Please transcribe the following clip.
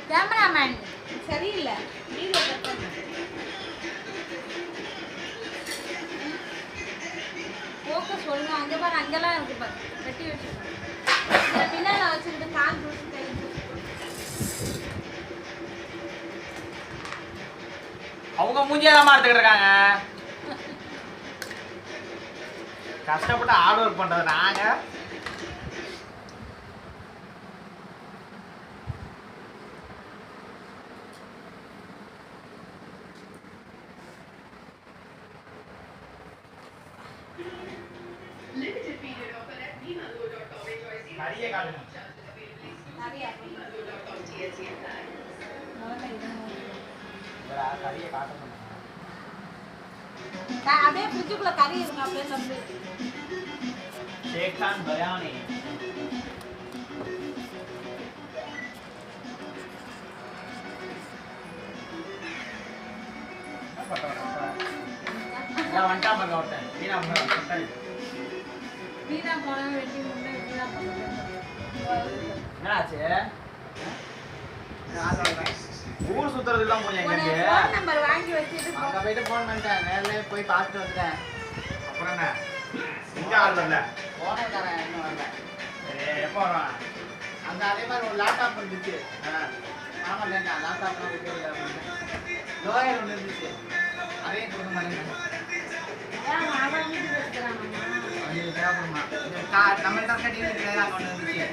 Cameraman சரியில்லை. Focus சொல்லுங்க. அங்கே பாரு, அங்கெல்லாம் இருக்கு பாரு, வெட்டி வச்சு பின்னால வச்சுக்கிட்டு கால் தூசி கை அவங்க மூஞ்சியெல்லாம் எடுத்துக்கிட்டு இருக்காங்க. கஷ்டப்பட்டு ஹார்ட் ஒர்க் பண்றது நாங்க. நிறைய காட்டுங்க. அப்படியே ஃப்ரிட்ஜுக்குள்ள கறி இருக்கு. அப்படியே தம்பி ஷேக்கான் பிரியாணி. வந்துட்டா பாருங்க ஒருத்தன். வீணா போன வெட்டி முன்னே வீணா போன என்னாச்சு? ஊர் சுத்துறதுக்கு தான் போனீங்க. ஃபோன் நம்பர் வாங்கி வச்சிட்டு அங்க போயிட்டு ஃபோன் பண்ணிட்டேன். நேர்ல போய் பார்த்துட்டு வந்துட்டேன். அப்புறம் என்ன இங்க ஆள் வரல. போனே தரேன் இன்னும் வரல. எப்போ வரும்? அந்த அதே மாதிரி ஒரு லேப்டாப் இருந்துச்சு. ஆமா இல்லைங்க லேப்டாப்லாம் விற்கிறது லோயர் ஒன்று இருந்துச்சு. அதையும் கொடுக்க மாட்டேங்க. நம்மள்ட்ட இருக்க டீலர் அங்கே ஒன்று இருந்துச்சு.